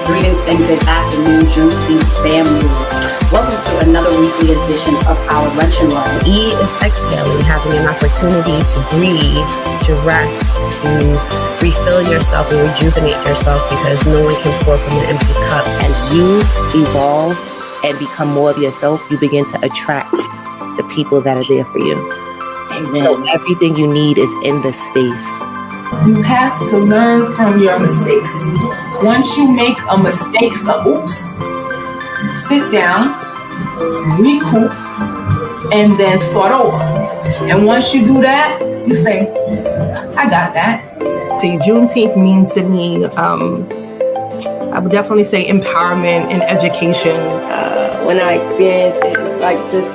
Greetings, and good afternoon, Juneteenth family. Welcome to another weekly edition of our Lunch and Learn. E is exhaling, having an opportunity to breathe, to rest, to refill yourself and rejuvenate yourself, because no one can pour from an empty cup. As you evolve and become more of yourself, you begin to attract the people that are there for you. Amen. So everything you need is in the space. You have to learn from your mistakes. Once you make a mistake, sit down, recoup, and then start over. And once you do that, you say, I got that. See, Juneteenth means to me, I would definitely say empowerment and education. When I experience it, it's like just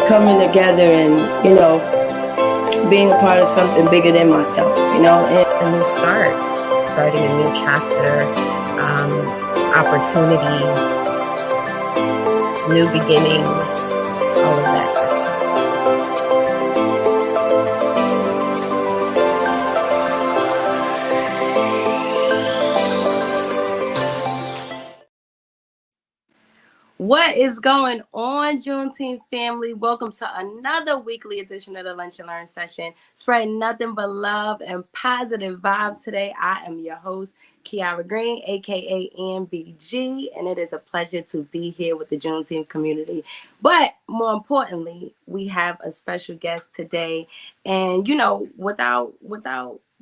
coming together and, being a part of something bigger than myself, and A new start, starting a new chapter, opportunity, new beginnings, all of that. What is going on, Juneteenth family? Welcome to another weekly edition of the Lunch and Learn session. Spreading nothing but love and positive vibes today. I am your host, Kiara Green, aka MBG, and it is a pleasure to be here with the Juneteenth community. But more importantly, we have a special guest today. And without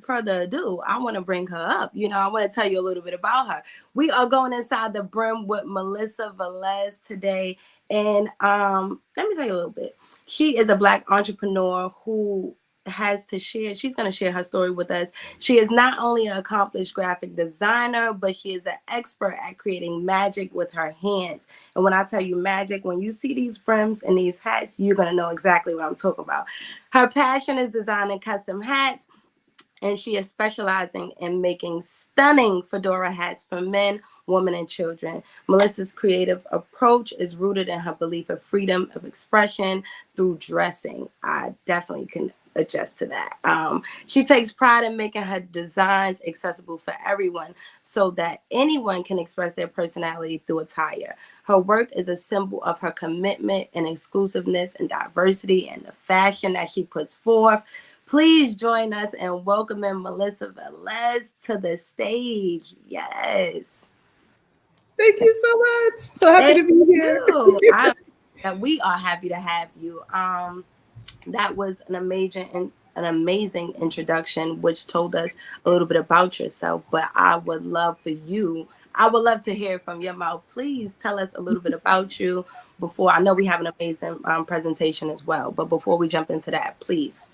further ado, I want to bring her up. I want to tell you a little bit about her. We are going inside the Brim with Melissa Velez today. And let me tell you a little bit. She is a Black entrepreneur who has to share. She's going to share her story with us. She is not only an accomplished graphic designer, but she is an expert at creating magic with her hands. And when I tell you magic, when you see these brims and these hats, you're going to know exactly what I'm talking about. Her passion is designing custom hats, and she is specializing in making stunning Fedora hats for men, women, and children. Melissa's creative approach is rooted in her belief of freedom of expression through dressing. I definitely can adjust to that. She takes pride in making her designs accessible for everyone so that anyone can express their personality through attire. Her work is a symbol of her commitment and exclusiveness and diversity and the fashion that she puts forth. Please join us in welcoming Melissa Velez to the stage. Yes. Thank you so much. So happy to be here. We are happy to have you. That was an amazing introduction, which told us a little bit about yourself. But I would love to hear from your mouth. Please tell us a little bit about you before. I know we have an amazing presentation as well. But before we jump into that, please.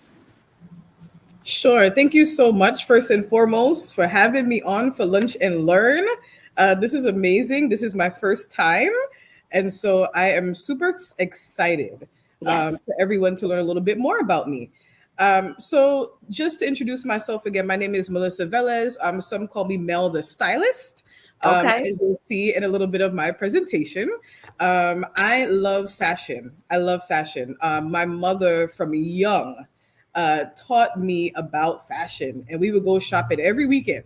Sure. Thank you so much, first and foremost, for having me on for Lunch and Learn. This is amazing. This is my first time. And so I am super excited for everyone to learn a little bit more about me. So just to introduce myself again, my name is Melissa Velez. Some call me Mel the Stylist. As you'll see in a little bit of my presentation. I love fashion. My mother from young taught me about fashion, and we would go shopping every weekend,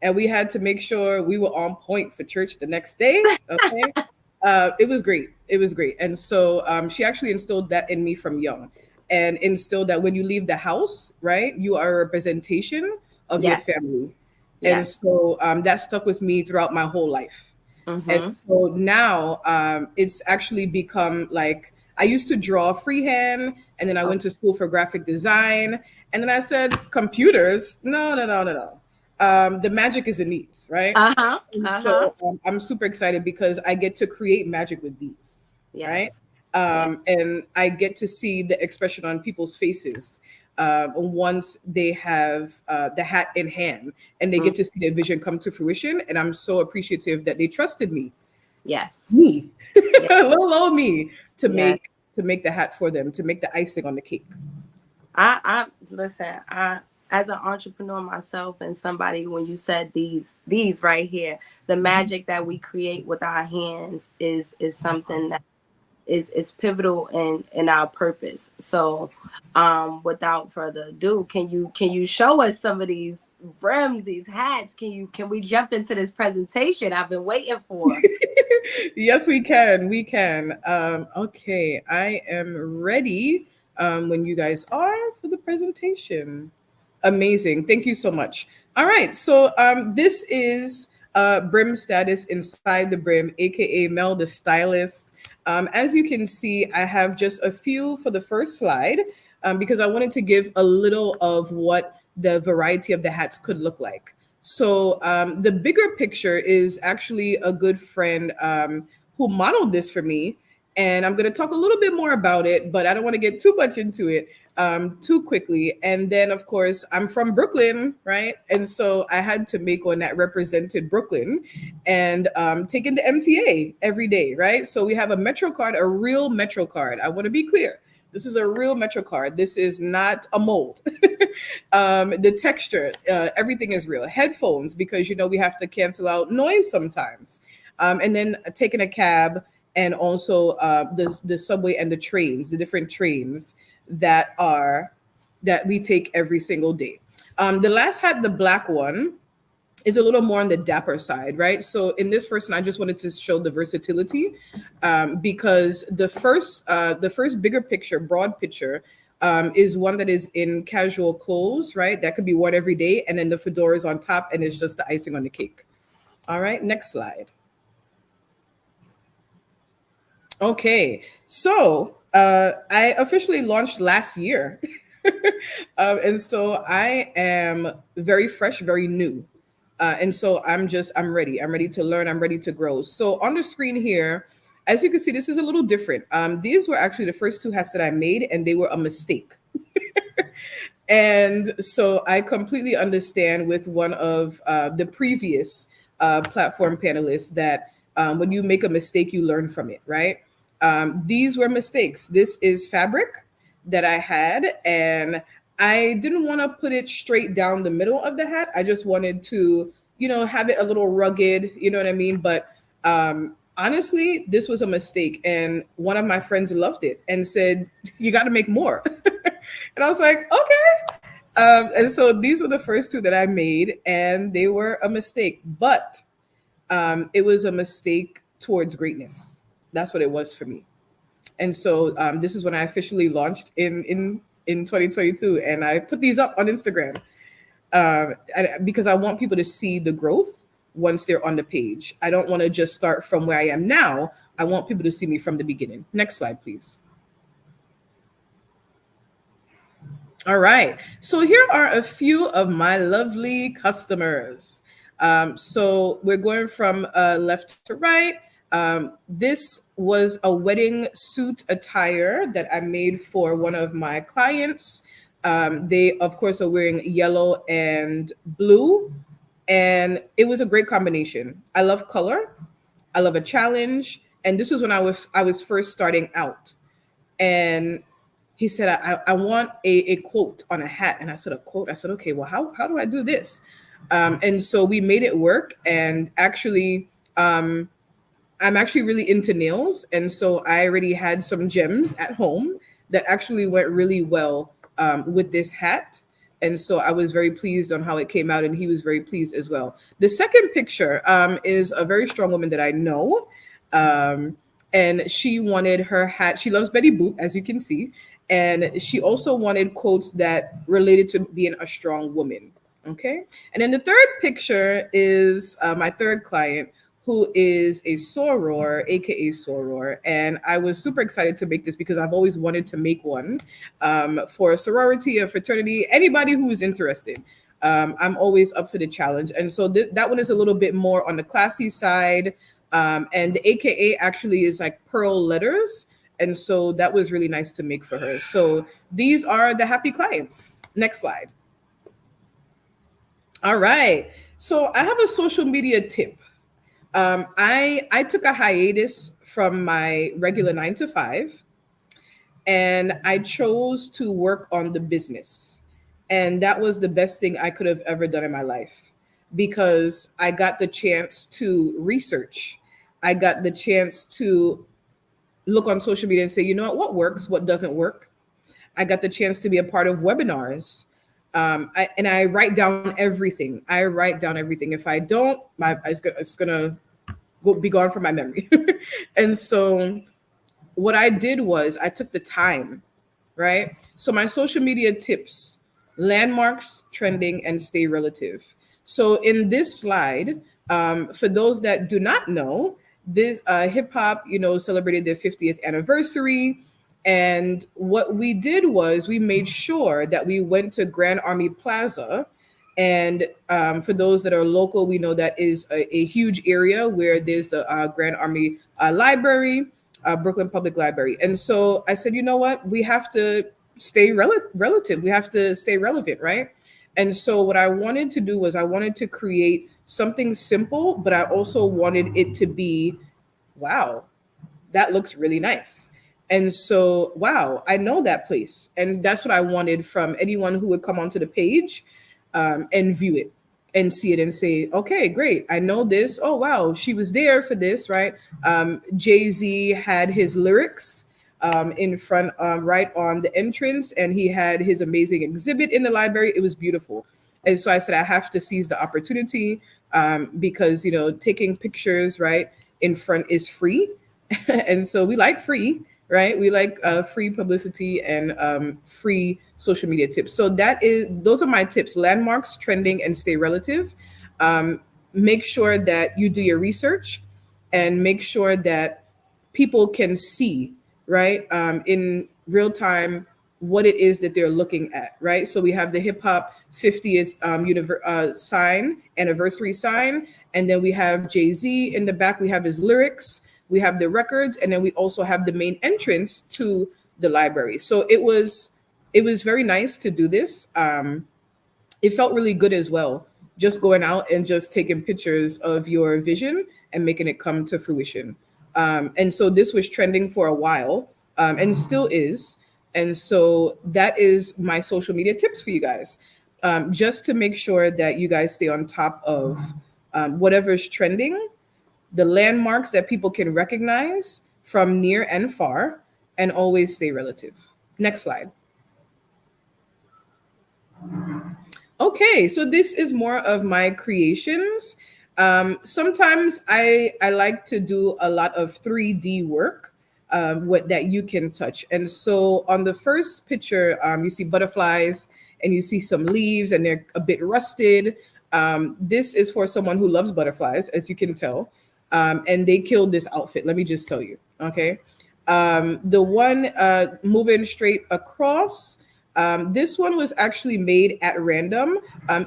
and we had to make sure we were on point for church the next day. Okay. It was great. And so she actually instilled that in me from young, and instilled that when you leave the house, right, you are a representation of your family. And so that stuck with me throughout my whole life. And Mm-hmm. so now it's actually become like I used to draw freehand, and then I went to school for graphic design, and then I said computers. No, no, no, no, no. The magic is in these, right? Uh-huh. And Uh-huh. so I'm super excited because I get to create magic with these, right? Yes. Yeah. And I get to see the expression on people's faces once they have the hat in hand, and they Mm. get to see their vision come to fruition. And I'm so appreciative that they trusted Yes. me, Yeah. little old me, Yeah. to make the hat for them, to make the icing on the cake. I listen, I as an entrepreneur myself and somebody, when you said these right here, the magic that we create with our hands is something that is pivotal in our purpose. So without further ado, can you show us some of these brims, these hats? Can we jump into this presentation I've been waiting for? Yes, we can. We can. Okay, I am ready when you guys are for the presentation. Amazing. Thank you so much. All right. So this is Brim status inside the Brim, aka Mel the stylist. As you can see, I have just a few for the first slide because I wanted to give a little of what the variety of the hats could look like. So the bigger picture is actually a good friend who modeled this for me. And I'm going to talk a little bit more about it, but I don't want to get too much into it too quickly. And then, of course, I'm from Brooklyn, right? And so I had to make one that represented Brooklyn and taking the MTA every day, right? So we have a Metro card, a real Metro card. I want to be clear. This is a real Metro card. This is not a mold. The texture, everything is real. Headphones, because we have to cancel out noise sometimes. And then taking a cab, and also the subway and the trains, the different trains that we take every single day. The last hat, the black one, is a little more on the dapper side, right? So in this first one, I just wanted to show the versatility because the first bigger picture, broad picture, is one that is in casual clothes, right? That could be worn every day, and then the fedora is on top, and it's just the icing on the cake. All right, next slide. Okay, so I officially launched last year. And so I am very fresh, very new. And so I'm ready. I'm ready to learn. I'm ready to grow. So on the screen here, as you can see, this is a little different. These were actually the first two hats that I made, and they were a mistake. And so I completely understand with one of the previous platform panelists that when you make a mistake, you learn from it, right? These were mistakes. This is fabric that I had, and I didn't want to put it straight down the middle of the hat. I just wanted to, have it a little rugged, you know what I mean? But honestly, this was a mistake. And one of my friends loved it and said, you got to make more. And I was like, okay. And so these were the first two that I made, and they were a mistake. But it was a mistake towards greatness. That's what it was for me. And so this is when I officially launched in 2022, and I put these up on Instagram because I want people to see the growth once they're on the page. I don't want to just start from where I am now. I want people to see me from the beginning. Next slide, please. All right. So here are a few of my lovely customers. So we're going from left to right. This was a wedding suit attire that I made for one of my clients. They, of course, are wearing yellow and blue, and it was a great combination. I love color. I love a challenge. And this was when I was first starting out. And he said, I want a quote on a hat. And I said, a quote? I said, okay, well, how do I do this? And so we made it work. And actually, I'm actually really into nails. And so I already had some gems at home that actually went really well with this hat. And so I was very pleased on how it came out, and he was very pleased as well. The second picture is a very strong woman that I know. And she wanted her hat. She loves Betty Boop, as you can see. And she also wanted quotes that related to being a strong woman. Okay. And then the third picture is my third client, who is a soror, aka soror, and I was super excited to make this because I've always wanted to make one for a sorority, a fraternity, anybody who is interested. I'm always up for the challenge, and so that one is a little bit more on the classy side, and the AKA actually is like pearl letters, and so that was really nice to make for her. So these are the happy clients. Next slide. All right. So I have a social media tip. I took a hiatus from my regular 9 to 5, and I chose to work on the business. And that was the best thing I could have ever done in my life because I got the chance to research. I got the chance to look on social media and say, you know what works, what doesn't work. I got the chance to be a part of webinars. I write down everything. I write down everything. If I don't, it's gonna be gone from my memory. And so what I did was I took the time, right? So my social media tips: landmarks, trending, and stay relative. So in this slide, for those that do not know, this hip hop, celebrated their 50th anniversary. And what we did was we made sure that we went to Grand Army Plaza. And for those that are local, we know that is a huge area where there's the Grand Army Library, Brooklyn Public Library. And so I said, you know what? We have to stay relative. We have to stay relevant, right? And so what I wanted to do was I wanted to create something simple, but I also wanted it to be, wow, that looks really nice. And so, wow, I know that place. And that's what I wanted from anyone who would come onto the page and view it and see it and say, okay, great. I know this. Oh, wow, she was there for this, right? Jay-Z had his lyrics in front, right on the entrance, and he had his amazing exhibit in the library. It was beautiful. And so I said, I have to seize the opportunity because, taking pictures, right, in front is free. And so we like free, right? We like free publicity and free social media tips. So those are my tips: landmarks, trending, and stay relative. Make sure that you do your research and make sure that people can see, right, in real time what it is that they're looking at, right? So we have the hip hop 50th anniversary sign, and then we have Jay-Z in the back. We have his lyrics, we have the records, and then we also have the main entrance to the library. So it was very nice to do this. It felt really good as well, just going out and just taking pictures of your vision and making it come to fruition. And so this was trending for a while, and still is. And so that is my social media tips for you guys, just to make sure that you guys stay on top of whatever's trending, the landmarks that people can recognize from near and far, and always stay relative. Next slide. Okay, so this is more of my creations. Sometimes I like to do a lot of 3D work that you can touch. And so on the first picture, you see butterflies and you see some leaves and they're a bit rusted. This is for someone who loves butterflies, as you can tell. And they killed this outfit, let me just tell you, okay? The one moving straight across, this one was actually made at random.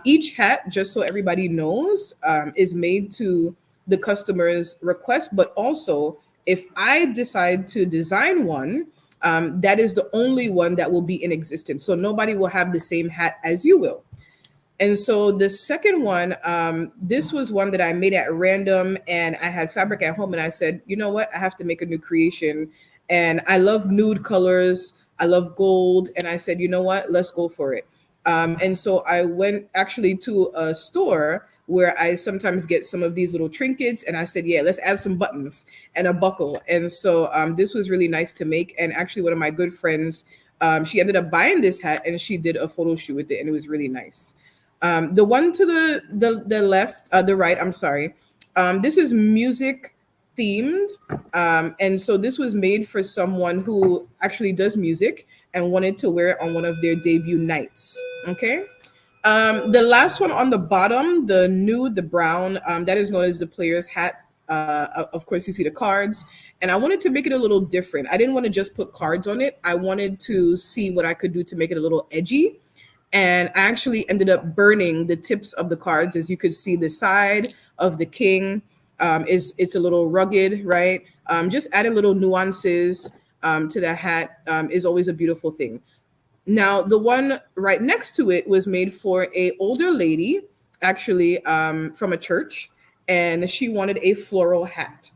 Each hat, just so everybody knows, is made to the customer's request, but also if I decide to design one, that is the only one that will be in existence. So nobody will have the same hat as you will. And so the second one, this was one that I made at random, and I had fabric at home, and I said, you know what, I have to make a new creation. And I love nude colors, I love gold, and I said, you know what, let's go for it. And so I went actually to a store where I sometimes get some of these little trinkets, and I said, yeah, let's add some buttons and a buckle. And so this was really nice to make. And actually one of my good friends, she ended up buying this hat and she did a photo shoot with it, and it was really nice. The one to the left, the right, I'm sorry. This is music themed. And so this was made for someone who actually does music and wanted to wear it on one of their debut nights. Okay. The last one on the bottom, the nude, the brown, that is known as the player's hat. Of course, you see the cards, and I wanted to make it a little different. I didn't want to just put cards on it. I wanted to see what I could do to make it a little edgy. And I actually ended up burning the tips of the cards. As you could see, the side of the king it's a little rugged, right? Just adding little nuances to the hat is always a beautiful thing. Now, the one right next to it was made for a older lady, actually from a church, and she wanted a floral hat.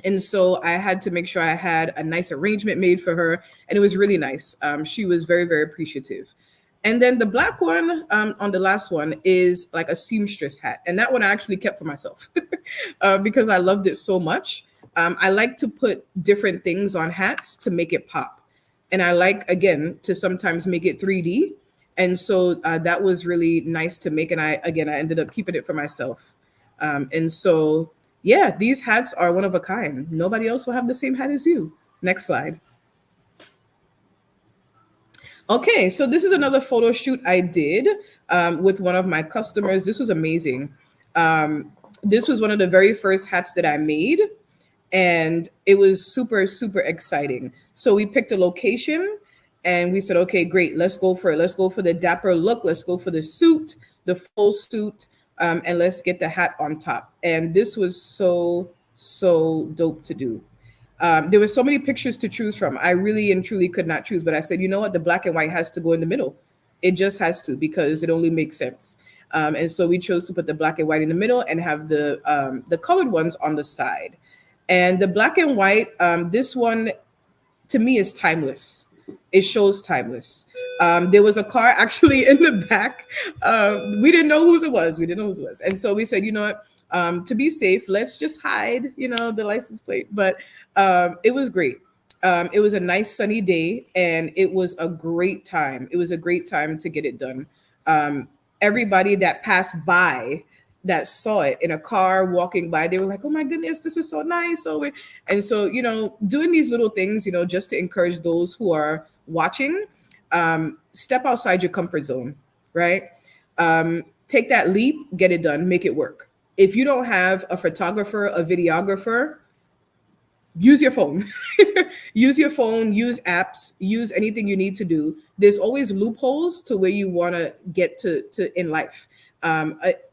And so I had to make sure I had a nice arrangement made for her, and it was really nice. She was very, very appreciative. And then the black one on the last one is like a seamstress hat. And that one I actually kept for myself because I loved it so much. I like to put different things on hats to make it pop. And I like, again, to sometimes make it 3D. And so that was really nice to make. And I ended up keeping it for myself. And so, yeah, these hats are one of a kind. Nobody else will have the same hat as you. Next slide. Okay, so this is another photo shoot I did with one of my customers. This was amazing. This was one of the very first hats that I made, and it was super, super exciting. So we picked a location, and we said, okay, great, let's go for it. Let's go for the dapper look. Let's go for the suit, the full suit, and let's get the hat on top. And this was so, so dope to do. There were so many pictures to choose from. I really and truly could not choose, but I said, you know what? The black and white has to go in the middle. It just has to, because it only makes sense. And so we chose to put the black and white in the middle and have the colored ones on the side. And the black and white, this one to me is timeless. It shows timeless. There was a car actually in the back. We didn't know whose it was. And so we said, you know what, to be safe, let's just hide, the license plate. But it was great. It was a nice sunny day, and it was a great time. It was a great time to get it done. Everybody that passed by that saw it in a car walking by, they were like, oh my goodness, this is so nice. And so, doing these little things, just to encourage those who are watching, step outside your comfort zone, right? Take that leap, get it done, make it work. If you don't have a photographer, a videographer, use your phone. Use your phone, use apps, use anything you need to do. There's always loopholes to where you want to get to in life.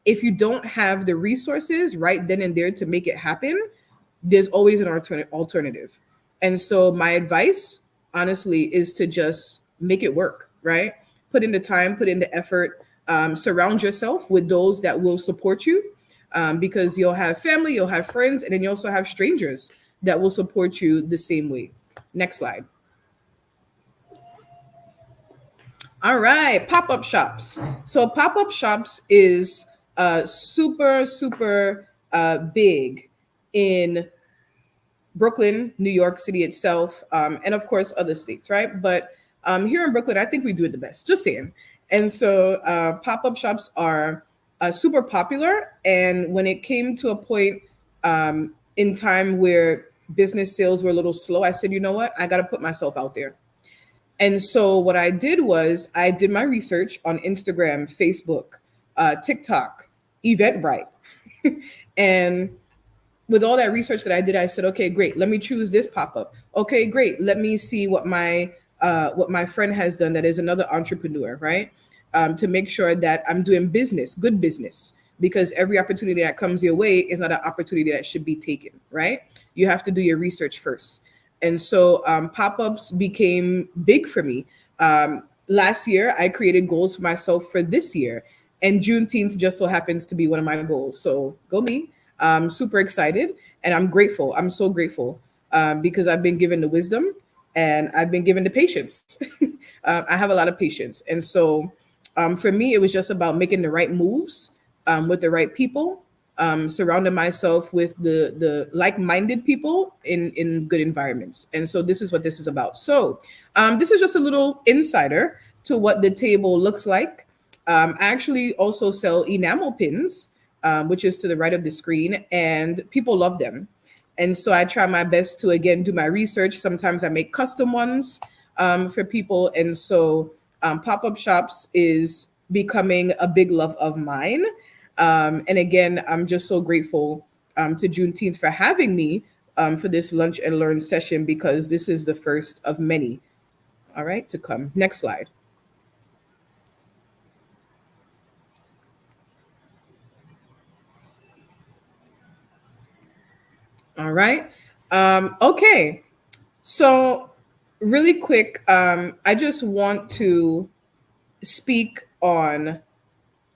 If you don't have the resources right then and there to make it happen, there's always an alternative. And so my advice, honestly, is to just make it work, right? Put in the time, put in the effort, surround yourself with those that will support you, because you'll have family, you'll have friends, and then you also have strangers that will support you the same way. Next slide. All right, pop-up shops. So pop-up shops is super, super big in Brooklyn, New York City itself, and of course other states, right? But here in Brooklyn, I think we do it the best, just saying. And so pop-up shops are super popular. And when it came to a point in time where business sales were a little slow, I said, you know what? I got to put myself out there. And so what I did was I did my research on Instagram, Facebook, TikTok, Eventbrite. And with all that research that I did, I said, okay, great. Let me choose this pop-up. Okay, great. Let me see what my friend has done that is another entrepreneur, right? To make sure that I'm doing business, good business. Because every opportunity that comes your way is not an opportunity that should be taken, right? You have to do your research first. And so pop-ups became big for me. Last year, I created goals for myself for this year. And Juneteenth just so happens to be one of my goals. So go me. I'm super excited. And I'm grateful. I'm so grateful because I've been given the wisdom and I've been given the patience. I have a lot of patience. And so for me, it was just about making the right moves with the right people, surrounding myself with the like-minded people in good environments. And so this is what this is about. So this is just a little insider to what the table looks like. I actually also sell enamel pins, which is to the right of the screen, and people love them. And so I try my best to, again, do my research. Sometimes I make custom ones for people. And so pop-up shops is becoming a big love of mine. And again, I'm just so grateful to Juneteenth for having me for this lunch and learn session, because this is the first of many. All right, to come. Next slide. All right. Okay. So, really quick, I just want to speak on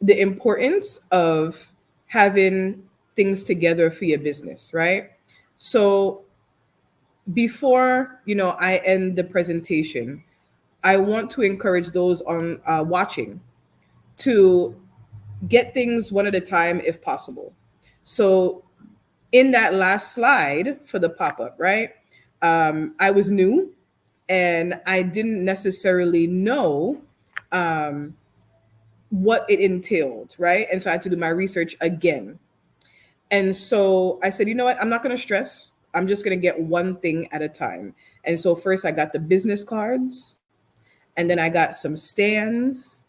the importance of having things together for your business, right? So, before I end the presentation, I want to encourage those on watching to get things one at a time if possible. So, in that last slide for the pop-up, right? I was new and I didn't necessarily know what it entailed, right? And so I had to do my research again. And so I said, you know what? I'm not going to stress. I'm just going to get one thing at a time. And so first I got the business cards, and then I got some stands,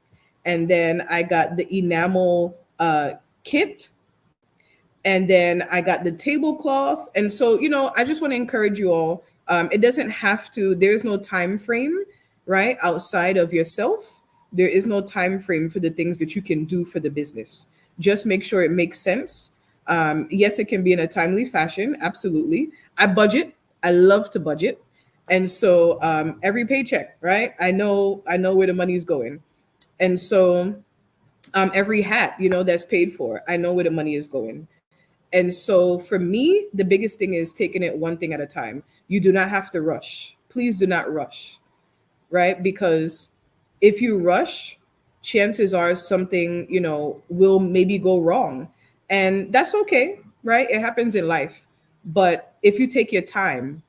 and then I got the enamel kit, and then I got the tablecloth. And so, I just want to encourage you all. It doesn't have to, there's no time frame, right? Outside of yourself, there is no time frame for the things that you can do for the business. Just make sure it makes sense. Yes, it can be in a timely fashion. Absolutely. I budget. I love to budget. And so every paycheck, right? I know where the money is going. And so every hat, that's paid for, I know where the money is going. And so for me, the biggest thing is taking it one thing at a time. You do not have to rush. Please do not rush, right? Because if you rush, chances are something, will maybe go wrong. And that's okay, right? It happens in life. But if you take your time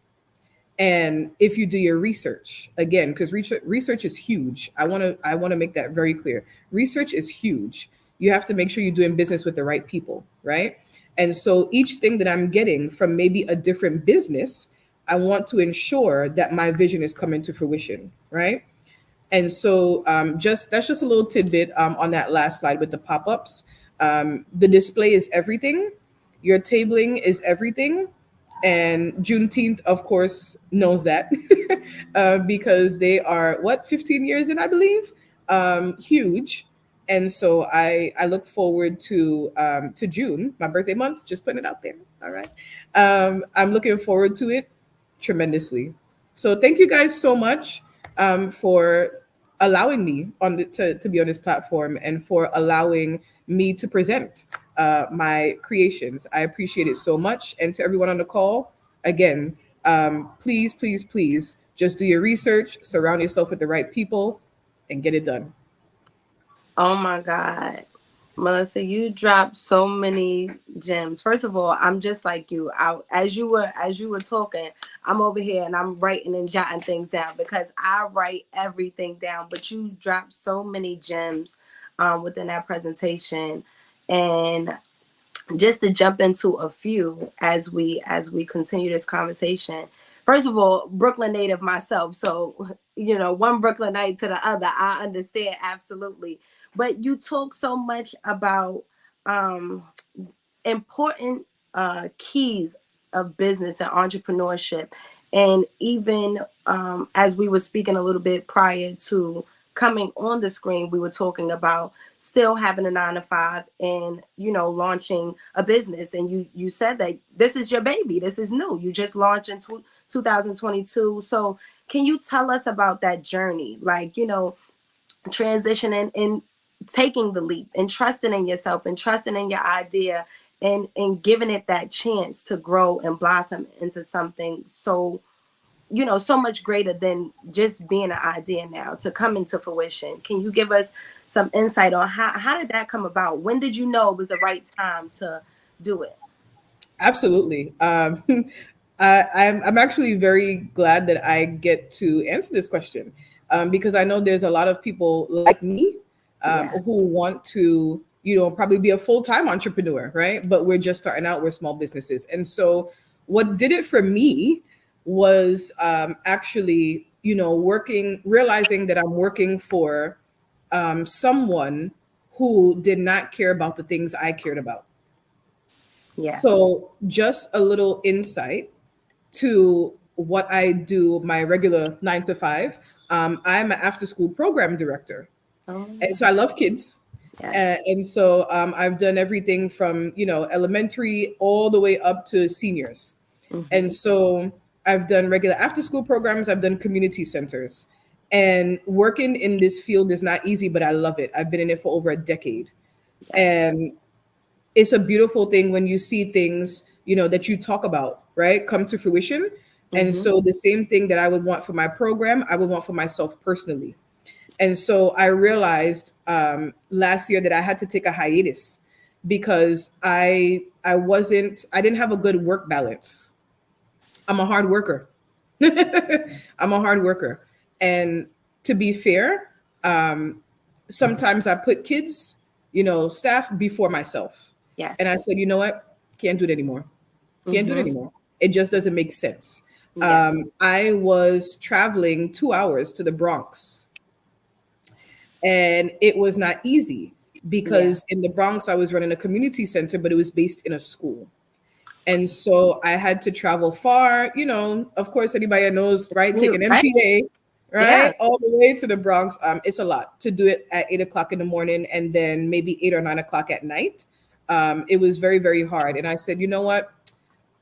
and if you do your research, again, because research is huge. I want to make that very clear. Research is huge. You have to make sure you're doing business with the right people, right? And so each thing that I'm getting from maybe a different business, I want to ensure that my vision is coming to fruition, right? And so that's just a little tidbit on that last slide with the pop-ups. The display is everything. Your tabling is everything. And Juneteenth, of course, knows that because they are, 15 years in, I believe, huge. And so I look forward to June, my birthday month, just putting it out there. All right. I'm looking forward to it tremendously. So thank you guys so much for allowing me to be on this platform and for allowing me to present my creations. I appreciate it so much. And to everyone on the call, again, please, please, please just do your research, surround yourself with the right people, and get it done. Oh my God. Melissa, you dropped so many gems. First of all, I'm just like you. As you were talking, I'm over here and I'm writing and jotting things down because I write everything down. But you dropped so many gems within that presentation, and just to jump into a few as we continue this conversation. First of all, Brooklyn native myself, so one Brooklynite to the other, I understand absolutely. But you talk so much about important keys of business and entrepreneurship, and even as we were speaking a little bit prior to coming on the screen, we were talking about still having a 9-to-5 and launching a business. And you said that this is your baby, this is new, you just launched in 2022. So can you tell us about that journey, like transitioning and taking the leap and trusting in yourself and trusting in your idea and giving it that chance to grow and blossom into something so so much greater than just being an idea now to come into fruition? Can you give us some insight on how did that come about? When did you know it was the right time to do it? Absolutely. I'm actually very glad that I get to answer this question because I know there's a lot of people like me who want to, probably be a full-time entrepreneur, right? But we're just starting out, we're small businesses. And so what did it for me was actually, realizing that I'm working for someone who did not care about the things I cared about. Yes. So just a little insight to what I do my regular 9 to 5. I'm an after school program director. Oh, And so I love kids. yes. And so I've done everything from, elementary all the way up to seniors. Mm-hmm. And so I've done regular after school programs, I've done community centers. And working in this field is not easy, but I love it. I've been in it for over a decade. Yes. And it's a beautiful thing when you see things, that you talk about, right, come to fruition. And Mm-hmm. so the same thing that I would want for my program, I would want for myself personally. And so I realized last year that I had to take a hiatus because I didn't have a good work balance. I'm a hard worker. I'm a hard worker. And to be fair, sometimes I put kids, staff before myself. And I Yes. said, you know what? Can't do it anymore. Can't do it Mm-hmm. anymore. It just doesn't make sense. Yeah. I was traveling 2 hours to the Bronx, and it was not easy Yeah. because in the Bronx, I was running a community center, but it was based in a school. And so I had to travel far, of course, anybody that knows, right? Take You an right? MTA, Yeah. right? All the way to the Bronx. It's a lot to do it at 8 o'clock in the morning and then maybe 8 or 9 o'clock at night. It was very, very hard. And I said, you know what?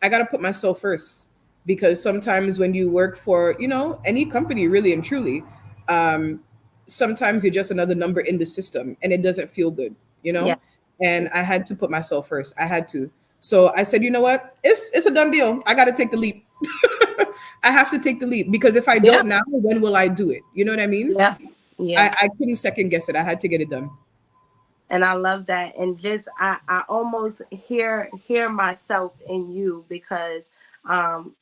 I got to put myself first because sometimes when you work for, any company really and truly, um, sometimes you're just another number in the system and it doesn't feel good, Yeah. and I had to put myself first. I had to. So I said, you know what? It's a done deal. I got to take the leap. I have to take the leap because if I Yeah. don't now, when will I do it? You know what I mean? Yeah. Yeah. I couldn't second guess it. I had to get it done. And I love that. And just I almost hear myself in you because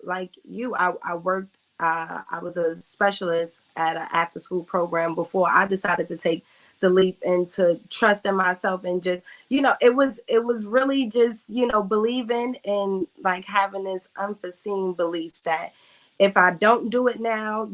like you, I worked I was a specialist at an after school program before I decided to take the leap into trusting myself and just, it was really just, believing and like having this unforeseen belief that if I don't do it now,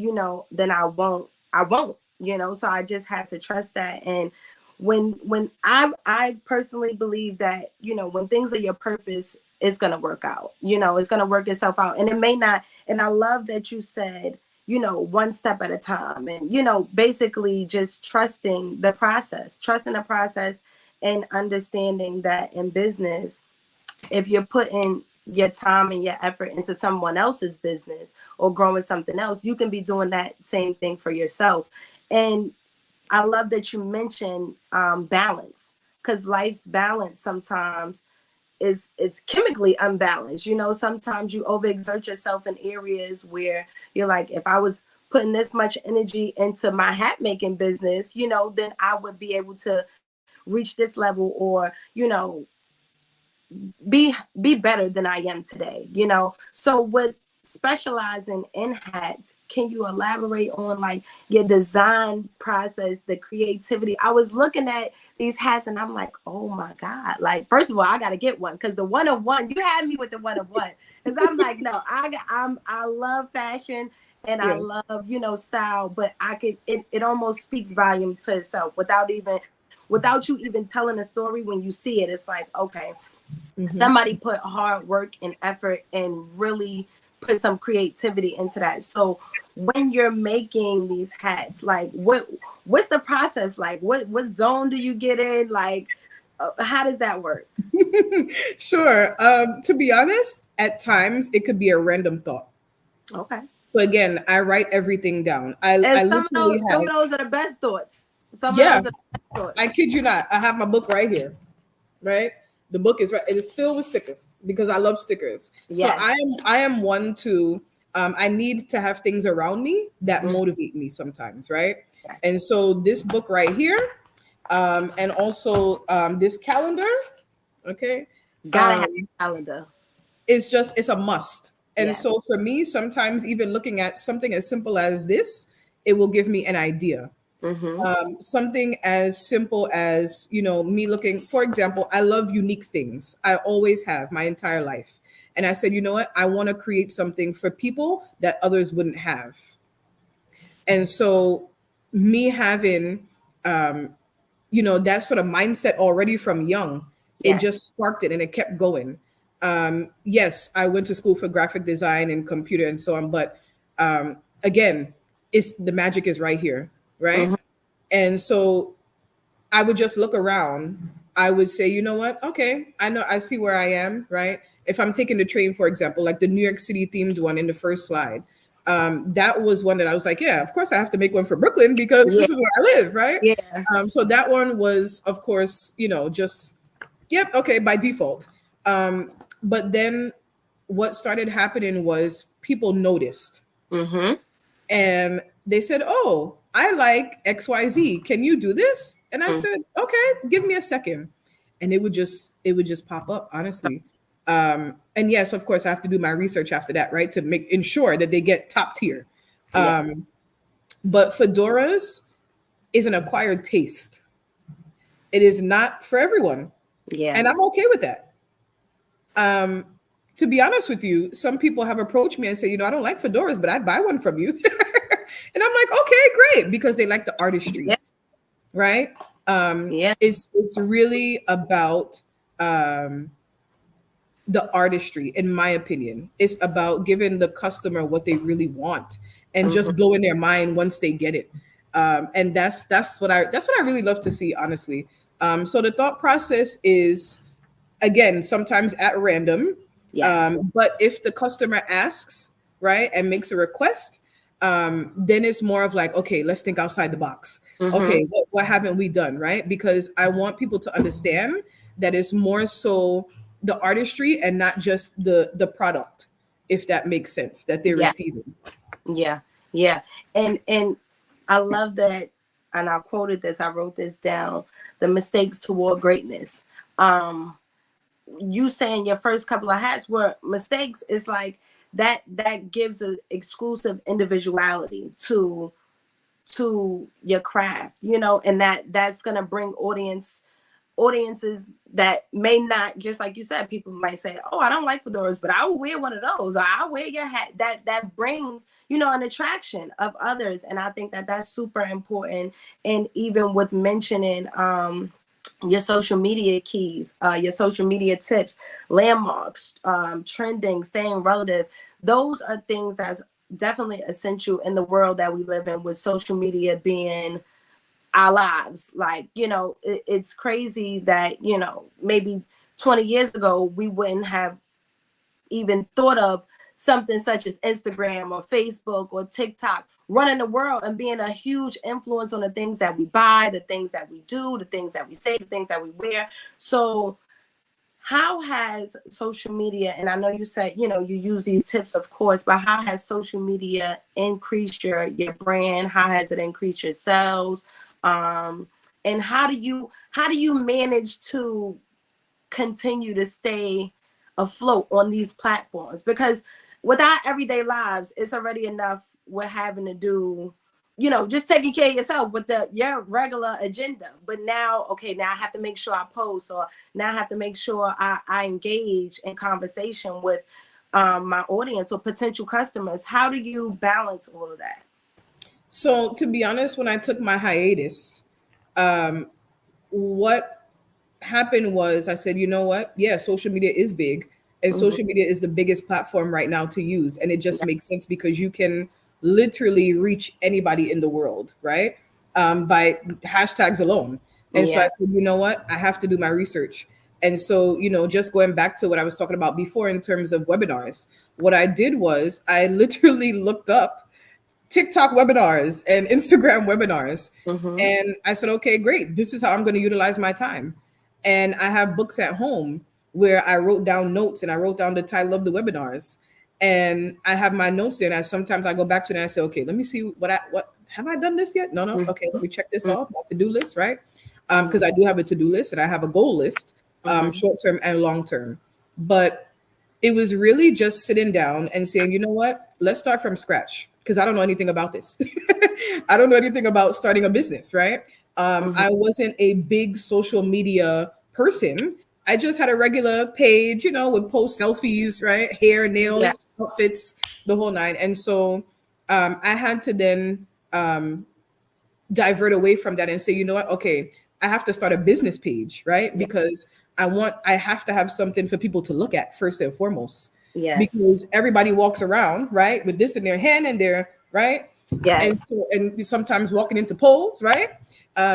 then I won't. So I just had to trust that. And when I personally believe that, when things are your purpose, it's gonna work out. It's gonna work itself out. And it may not. And I love that you said, one step at a time, and basically just trusting the process, and understanding that in business, if you're putting your time and your effort into someone else's business or growing something else, you can be doing that same thing for yourself. And I love that you mentioned balance, because life's balance sometimes is chemically unbalanced. Sometimes you overexert yourself in areas where you're like, if I was putting this much energy into my hat making business, then I would be able to reach this level, or be better than I am today. So with specializing in hats, can you elaborate on like your design process, the creativity? I was looking at these hats and I'm like, oh my God. Like, first of all, I gotta get one, because the one of one, you had me with the one of one. Because I'm like, no, I love fashion and I Yeah. love, style, but it almost speaks volume to itself without you even telling a story. When you see it, it's like, okay, somebody put hard work and effort and really put some creativity into that. So when you're making these hats, like what's the process like? What zone do you get in? Like, how does that work? Sure. To be honest, at times it could be a random thought. Okay. So again, I write everything down. I And some of literally those, have, are the best thoughts. Some of yeah, those are the best thoughts. I kid you not. I have my book right here, right? The book is right. It is filled with stickers because I love stickers. So Yes. I am one to I need to have things around me that Mhm. motivate me sometimes, right? Yes. And so this book right here, and also this calendar, okay, Gotta have um, a calendar. it's a must. And Yes. so for me, sometimes even looking at something as simple as this, it will give me an idea. Something as simple as, me looking, for example, I love unique things. I always have my entire life. And I said, you know what? I want to create something for people that others wouldn't have. And so me having, that sort of mindset already from young, it Yes. just sparked it and it kept going. Yes, I went to school for graphic design and computer and so on, but again, it's the magic is right here, right? Mhm. And so I would just look around. I would say, you know what? Okay, I know, I see where I am, right? If I'm taking the train, for example, like the New York City themed one in the first slide, that was one that I was like, yeah, of course I have to make one for Brooklyn because Yeah. this is where I live, right? Yeah. So that one was, of course, just, yep, okay, by default. But then what started happening was people noticed Mhm. and they said, "Oh, I like XYZ. Can you do this?" And I Mhm. said, "Okay, give me a second." And it would just pop up, honestly. And yes, of course, I have to do my research after that, right, to ensure that they get top tier. Yeah. But fedoras is an acquired taste. It is not for everyone, Yeah. and I'm okay with that. Um, to be honest with you, some people have approached me and say, I don't like fedoras, but I'd buy one from you. And I'm like, okay, great, because they like the artistry, Yeah. right? Yeah. It's really about the artistry, in my opinion. It's about giving the customer what they really want and Mhm. just blowing their mind once they get it. And that's what I really love to see, honestly. So the thought process is, again, sometimes at random. Yes. But if the customer asks, right, and makes a request, then it's more of like, okay, let's think outside the box. Mhm. Okay, what haven't we done, right? Because I want people to understand that it's more so the artistry and not just the product, if that makes sense, that they're Yeah. receiving. Yeah. Yeah. And I love that, and I quoted this, I wrote this down, the mistakes toward greatness. Um you saying your first couple of hats were mistakes is like that gives an exclusive individuality to your craft, and that's gonna bring audiences that may not, just like you said, people might say, oh, I don't like fedoras, but I will wear one of those, or I'll wear your hat. That brings, an attraction of others. And I think that that's super important. And even with mentioning your social media keys, your social media tips, landmarks, trending, staying relative, those are things that's definitely essential in the world that we live in, with social media being our lives. Like, it's crazy that, maybe 20 years ago, we wouldn't have even thought of something such as Instagram or Facebook or TikTok running the world and being a huge influence on the things that we buy, the things that we do, the things that we say, the things that we wear. So how has social media, and I know you said, you use these tips, of course, but how has social media increased your brand? How has it increased your sales? And how do you manage to continue to stay afloat on these platforms? Because with our everyday lives, it's already enough we're having to do, just taking care of yourself with your regular agenda. But now, okay, now I have to make sure I post, or now I have to make sure I engage in conversation with my audience or potential customers. How do you balance all of that? So to be honest, when I took my hiatus, what happened was I said, you know what? Yeah, social media is big, and Mhm. social media is the biggest platform right now to use. And it just Yeah. makes sense because you can literally reach anybody in the world, right? By hashtags alone. And so I Yeah. said, you know what? I have to do my research. And so, just going back to what I was talking about before in terms of webinars, what I did was I literally looked up TikTok webinars and Instagram webinars. Hmm. And I said, okay, great. This is how I'm going to utilize my time. And I have books at home where I wrote down notes and I wrote down the title of the webinars. And I have my notes there. And sometimes I go back to it and I say, okay, let me see what have I done this yet? No. Hmm. Okay, let me check this off. My to-do list, right? Hmm. Because I do have a to-do list and I have a goal list, Hmm. short term and long term. But it was really just sitting down and saying, you know what, let's start from scratch because I don't know anything about this. I don't know anything about starting a business, right? Hmm. I wasn't a big social media person. I just had a regular page, would post selfies, right? Hair, Yeah. nails, outfits, the whole nine. And so I had to then divert away from that and say, you know what? Okay, I have to start a business page, right? Yeah. Because I have to have something for people to look at first and foremost. Yes. Because everybody walks around, right, with this in their hand and their right. Yes. And sometimes walking into polls, right?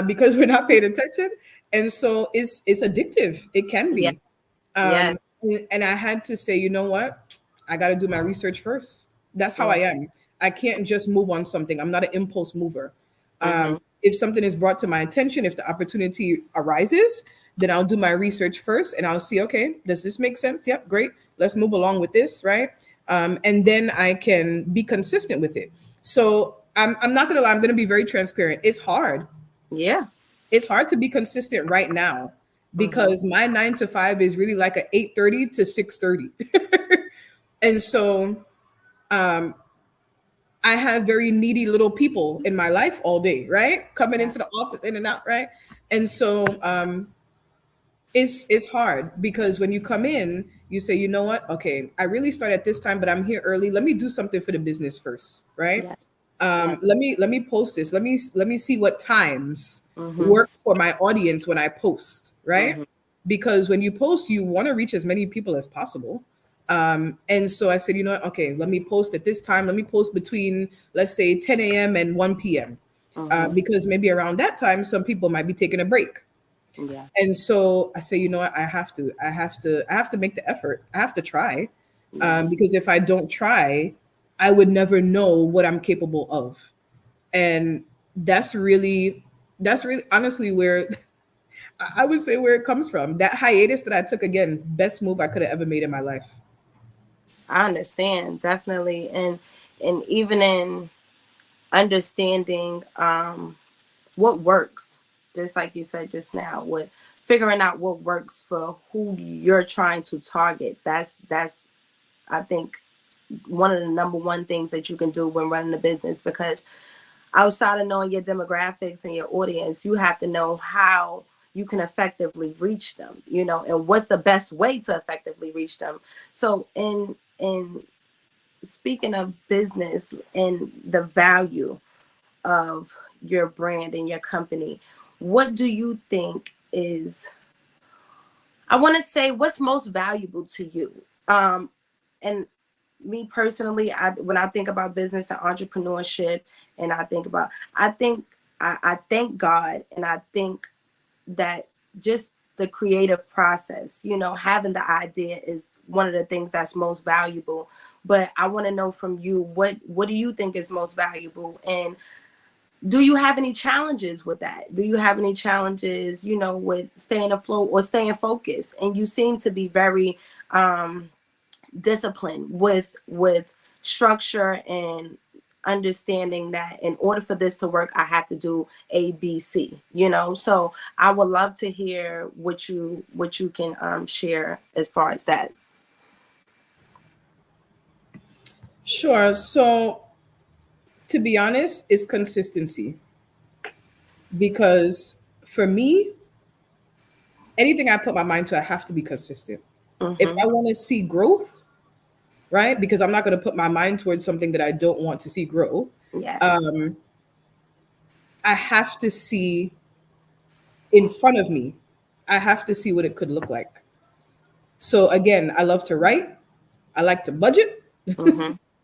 Because we're not paying attention. And so it's addictive. It can Yeah. be. Yes. And I had to say, you know what? I got to do my research first. That's how I am. I can't just move on something. I'm not an impulse mover. If something is brought to my attention, if the opportunity arises, then I'll do my research first and I'll see, okay, does this make sense? Yep, great. Let's move along with this, right? And then I can be consistent with it. So I'm not going to lie. I'm going to be very transparent. It's hard. Yeah. It's hard to be consistent right now because my 9 to 5 is really like a 8:30 to 6:30. And so I have very needy little people in my life all day, right? Coming into the office, in and out, right? And so it's hard because when you come in, you say, you know what? Okay, I really start at this time, but I'm here early. Let me do something for the business first, right? Let me post this. Let me see what times work for my audience when I post, right? Because when you post, you want to reach as many people as possible. And so I said, you know what? Okay, let me post at this time. Let me post between, let's say, 10 a.m. and 1 p.m. Because maybe around that time, some people might be taking a break. Yeah. And so I say, you know what? I have to make the effort. I have to try. Because if I don't try, I would never know what I'm capable of. And that's really honestly where I would say where it comes from. That hiatus that I took, again, best move I could have ever made in my life. I understand, definitely. And even in understanding what works, just like you said just now, with figuring out what works for who you're trying to target. That's I think one of the number one things that you can do when running a business, because outside of knowing your demographics and your audience, you have to know how you can effectively reach them, and what's the best way to effectively reach them. So in speaking of business and the value of your brand and your company, what do you think is, I want to say, what's most valuable to you? And me personally, when I think about business and entrepreneurship, and I thank God, and I think that just the creative process, having the idea is one of the things that's most valuable. But I want to know from you, what do you think is most valuable? And do you have any challenges with that? Do you have any challenges, with staying afloat or staying focused? And you seem to be very disciplined with structure and understanding that in order for this to work, I have to do A, B, C, So I would love to hear what you can share as far as that. Sure. So to be honest, it's consistency. Because for me, anything I put my mind to, I have to be consistent. If I want to see growth, right? Because I'm not going to put my mind towards something that I don't want to see grow. Yes. I have to see in front of me. I have to see what it could look like. So again, I love to write. I like to budget.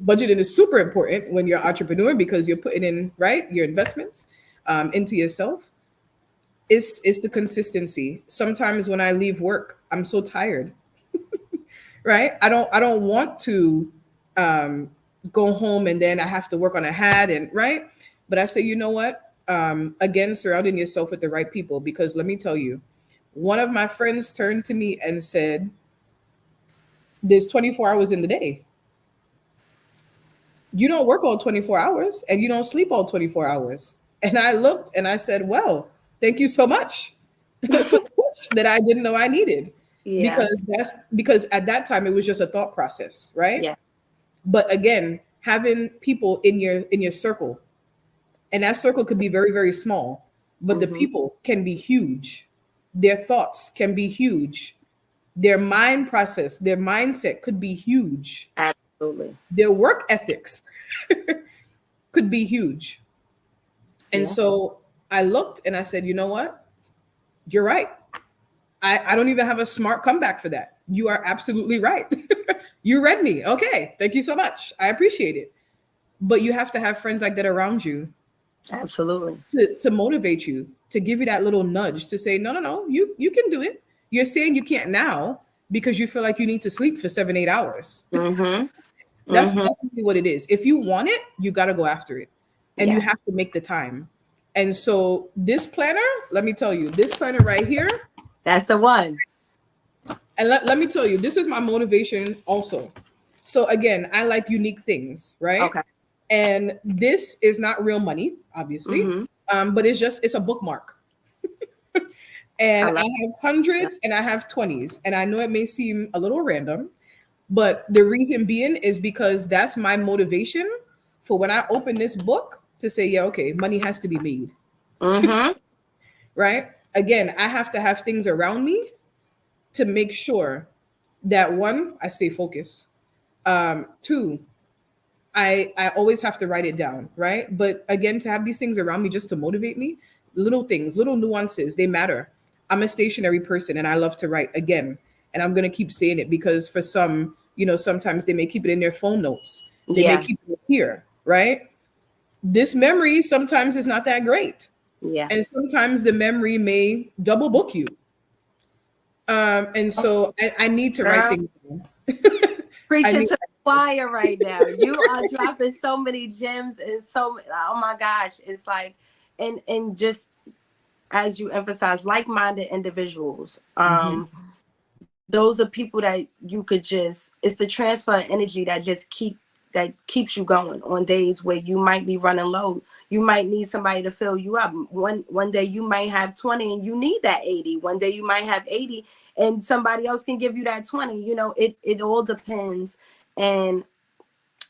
Budgeting is super important when you're an entrepreneur because you're putting in, right, your investments into yourself. It's the consistency. Sometimes when I leave work, I'm so tired. Right? I don't want to go home and then I have to work on a hat, and right. But I say, you know what? Again, surrounding yourself with the right people, because let me tell you, one of my friends turned to me and said, there's 24 hours in the day. You don't work all 24 hours and you don't sleep all 24 hours. And I looked and I said, well, thank you so much for the push that I didn't know I needed. Yeah. Because at that time it was just a thought process, right? Yeah. But again, having people in your circle, and that circle could be very, very small, but the people can be huge. Their thoughts can be huge. Their mind process, their mindset could be huge. Absolutely. Their work ethics could be huge. And so I looked and I said, you know what? You're right. I don't even have a smart comeback for that. You are absolutely right. You read me. Okay. Thank you so much. I appreciate it. But you have to have friends like that around you Absolutely. to motivate you, to give you that little nudge to say, no, no, no, you can do it. You're saying you can't now because you feel like you need to sleep for 7-8 hours. Mm-hmm. That's Mm-hmm. definitely what it is. If you want it, you got to go after it, and you Yes. have to make the time. And so this planner, let me tell you, this planner right here, That's the one. and let me tell you, this is my motivation also. So again, I like unique things, right? Okay. And this is not real money, obviously, Mm-hmm. but it's a bookmark. And I have hundreds and I have 20s. And I know it may seem a little random, but the reason being is because that's my motivation for when I open this book to say, yeah, okay, money has to be made. Mm-hmm. Right? Again, I have to have things around me to make sure that one, I stay focused. Two, I always have to write it down, right? But again, to have these things around me just to motivate me, little things, little nuances, they matter. I'm a stationary person and I love to write again. And I'm going to keep saying it because for some, sometimes they may keep it in their phone notes. They may Yeah. keep it here, right? This memory sometimes is not that great. Yeah. And sometimes the memory may double book you. And so I need to write Girl, things down. preaching to the choir right now. You are dropping so many gems and oh my gosh. It's like, and just as you emphasize, like-minded individuals. Those are people that you could it's the transfer of energy that keeps you going on days where you might be running low. You might need somebody to fill you up. One day you might have 20 and you need that 80. One day you might have 80 and somebody else can give you that 20. It all depends. And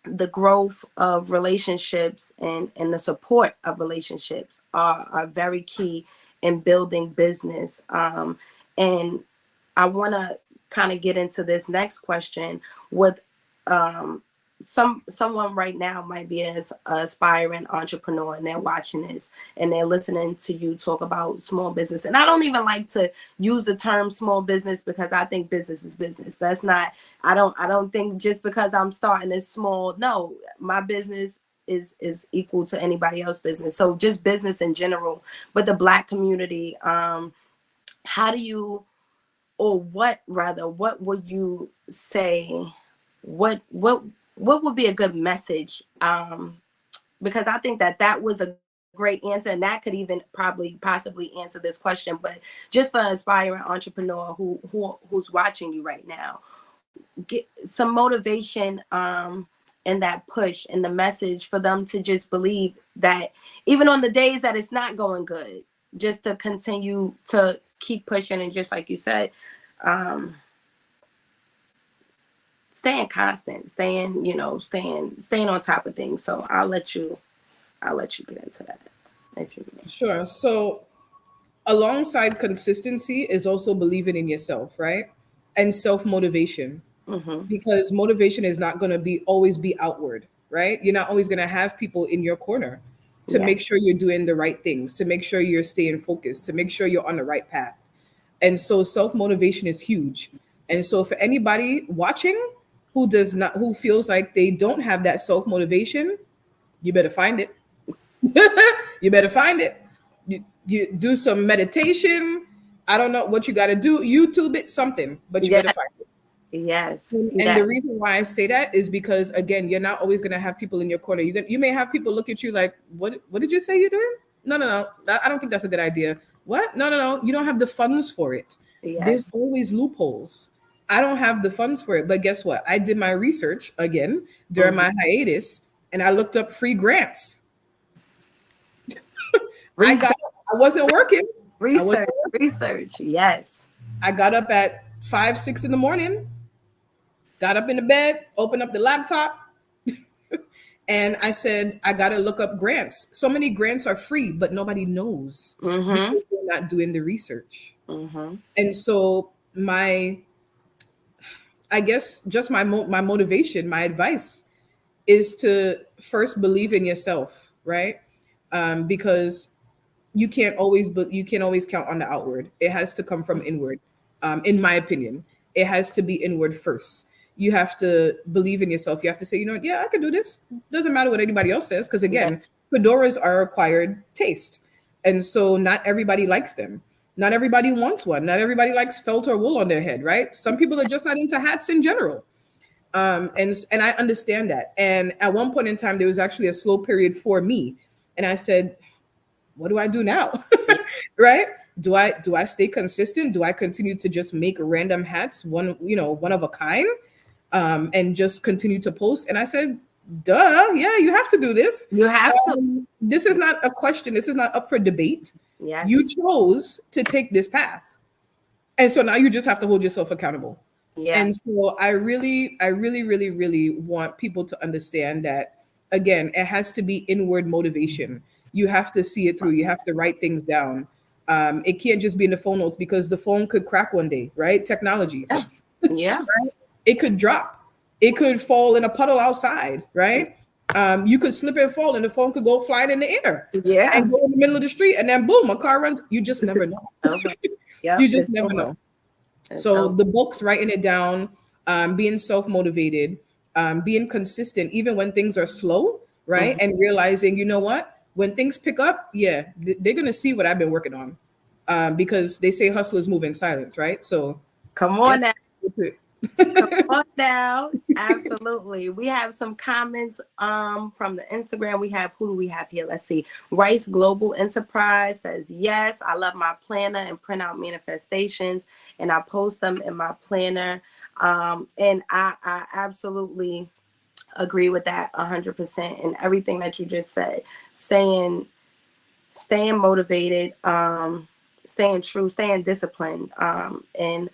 the growth of relationships and the support of relationships are very key in building business. And I want to kind of get into this next question with someone right now might be an aspiring entrepreneur and they're watching this and they're listening to you talk about small business. And I don't even like to use the term small business because I think business is business. That's not, I don't think just because I'm starting this small, no, my business is equal to anybody else's business. So just business in general, but the Black community, how do you, or what would you say, what would be a good message? Because I think that was a great answer, and that could even possibly answer this question. But just for an aspiring entrepreneur who's watching you right now, get some motivation and that push and the message for them to just believe that even on the days that it's not going good, just to continue to keep pushing and just like you said, staying constant, staying on top of things. So I'll let you get into that if you may. Sure. So alongside consistency is also believing in yourself, right? And self-motivation. Because motivation is not going to always be outward, right? You're not always going to have people in your corner to make sure you're doing the right things, to make sure you're staying focused, to make sure you're on the right path. And so self-motivation is huge. And so for anybody watching who feels like they don't have that self-motivation, you better find it. You better find it. You do some meditation. I don't know what you got to do. YouTube it, something, but you better find it. Yes. And the reason why I say that is because, again, you're not always going to have people in your corner. You may have people look at you like, what did you say you're doing? No. I don't think that's a good idea. What? No. You don't have the funds for it. Yes. There's always loopholes. I don't have the funds for it. But guess what? I did my research again during my hiatus, and I looked up free grants. I wasn't working. Research. Yes. I got up at 5, 6 in the morning, got up in the bed, opened up the laptop, and I said, I got to look up grants. So many grants are free, but nobody knows because they're not doing the research. And so my motivation, my advice is to first believe in yourself, right? Because you can't always count on the outward. It has to come from inward. In my opinion, it has to be inward first. You have to believe in yourself. You have to say, you know what, yeah, I can do this. Doesn't matter what anybody else says, because again, fedoras are acquired taste. And so not everybody likes them. Not everybody wants one. Not everybody likes felt or wool on their head, right? Some people are just not into hats in general. And I understand that. And at one point in time, there was actually a slow period for me. And I said, what do I do now? Right? Do I stay consistent? Do I continue to just make random hats, one of a kind, and just continue to post? And I said, duh, yeah, you have to do this. You have to. This is not a question. This is not up for debate. Yes. You chose to take this path. And so now you just have to hold yourself accountable. Yeah. And so I really, really want people to understand that, again, it has to be inward motivation. You have to see it through. You have to write things down. It can't just be in the phone notes, because the phone could crack one day, right? Technology. Yeah. Right? It could drop. It could fall in a puddle outside, right? You could slip and fall and the phone could go flying in the air. Yeah. And go in the middle of the street, and then boom, a car runs. You just never know. Yep, You just never know. It's So over. the books, writing it down, being self-motivated, being consistent, even when things are slow, right? And realizing, you know what? When things pick up, yeah, they're going to see what I've been working on, because they say hustlers move in silence, right? So Come on now. Come now. on now. Absolutely. We have some comments from the Instagram. Who do we have here? Let's see. Rice Global Enterprise says, yes, I love my planner and print out manifestations, and I post them in my planner. And I absolutely agree with that 100%. And everything that you just said, staying motivated, staying true, staying disciplined, and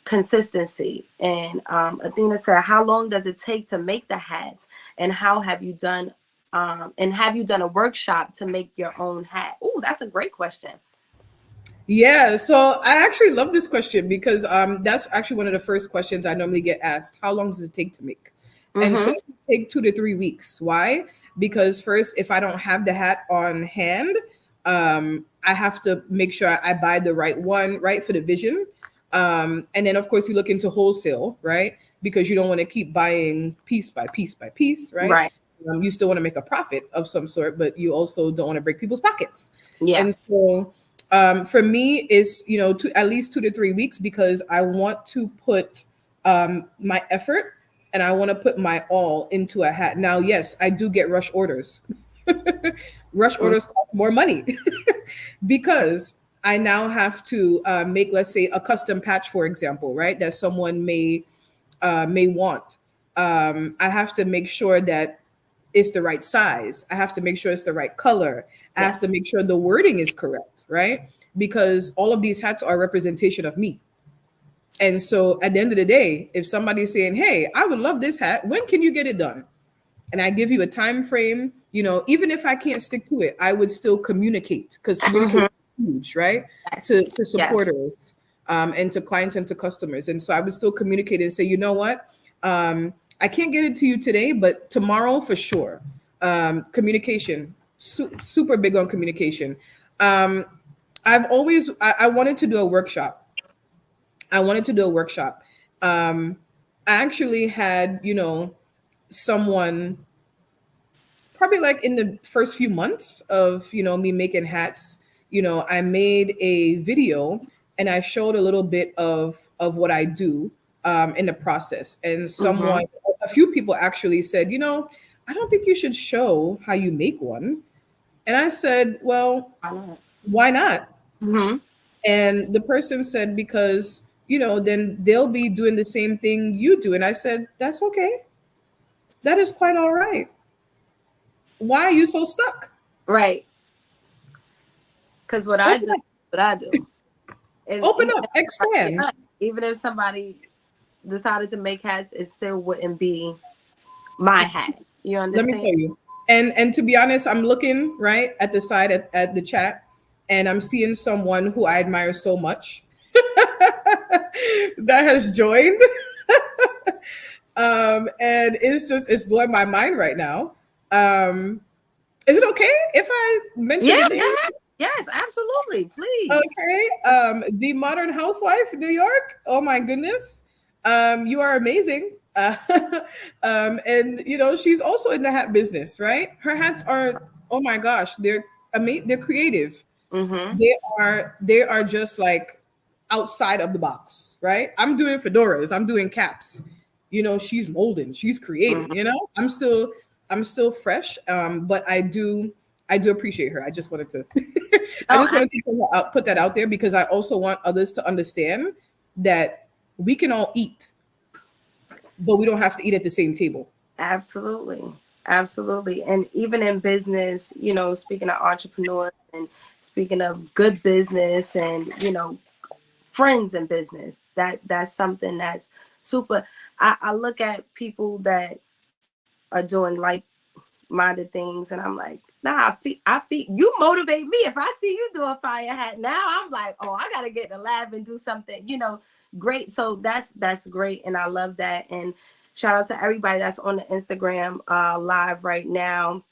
consistency. And Athena said, how long does it take to make the hats, and how have you done a workshop to make your own hat? Oh, that's a great question. Yeah, so I actually love this question, because that's actually one of the first questions I normally get asked. How long does it take to make? And so it take 2 to 3 weeks. Why? Because first, if I don't have the hat on hand, I have to make sure I buy the right one, right, for the vision. And then, of course, you look into wholesale, right? Because you don't want to keep buying piece by piece by piece, right? Right. You still want to make a profit of some sort, but you also don't want to break people's pockets. Yeah. And so for me, it's, at least 2 to 3 weeks, because I want to put my effort and I want to put my all into a hat. Now, yes, I do get rush orders. Rush orders cost more money because I now have to make, let's say, a custom patch, for example, right? That someone may want. I have to make sure that it's the right size. I have to make sure it's the right color. I have to make sure the wording is correct, right? Because all of these hats are a representation of me. And so at the end of the day, if somebody's saying, hey, I would love this hat, when can you get it done? And I give you a time frame, even if I can't stick to it, I would still communicate, because communication is huge, right? Yes. To supporters, and to clients and to customers. And so I would still communicate and say, you know what? I can't get it to you today, but tomorrow for sure. Communication, super big on communication. I wanted to do a workshop. I actually had, someone probably like in the first few months of, me making hats, I made a video and I showed a little bit of what I do in the process. And a few people actually said, I don't think you should show how you make one. And I said, well, why not? And the person said, because, then they'll be doing the same thing you do. And I said, that's okay. That is quite all right. Why are you so stuck? Right. Because what I do. Open up, expand. Even if somebody decided to make hats, it still wouldn't be my hat. You understand? Let me tell you. And to be honest, I'm looking right at the side at the chat, and I'm seeing someone who I admire so much that has joined. And it's blowing my mind right now. Is it okay if I mention your name? Yes, absolutely. Please. Okay. The Modern Housewife, New York. Oh my goodness. You are amazing. And she's also in the hat business, right? Her hats are, oh my gosh, they're amazing. They're creative. Mm-hmm. They are just like outside of the box, right? I'm doing fedoras, I'm doing caps. She's molding, she's creating. Mm-hmm. I'm still fresh, but I do appreciate her. I just wanted to I Oh, just wanted to put that out there because I also want others to understand that we can all eat, but we don't have to eat at the same table. absolutely. Absolutely. And even in business, speaking of entrepreneurs and speaking of good business and, friends in business, that's something that's super. I look at people that are doing like-minded things and I'm like, nah, I feel you motivate me. If I see you do a fire hat now, I'm like, oh, I gotta get in the lab and do something, great. So that's great. And I love that. And shout out to everybody that's on the Instagram live right now.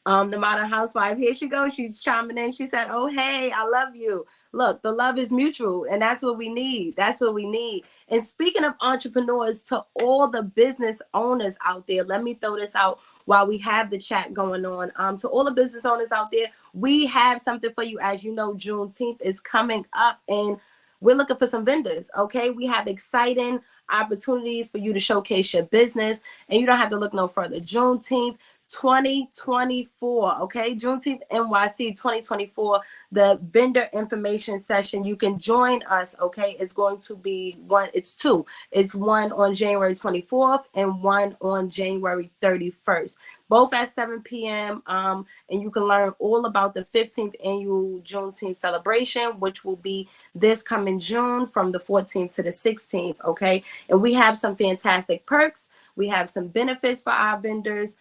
The Modern Housewife, here she goes. She's chiming in. She said, oh, hey, I love you. Look, the love is mutual, and that's what we need. That's what we need. And speaking of entrepreneurs, to all the business owners out there, let me throw this out while we have the chat going on. To all the business owners out there, we have something for you. As you know, Juneteenth is coming up, and we're looking for some vendors, okay? We have exciting opportunities for you to showcase your business, and you don't have to look no further. Juneteenth 2024, okay? Juneteenth NYC 2024, the vendor information session. You can join us, okay? It's going to be it's two. It's one on January 24th and one on January 31st, both at 7 p.m. And you can learn all about the 15th annual Juneteenth celebration, which will be this coming June from the 14th to the 16th, okay? And we have some fantastic perks. We have some benefits for our vendors.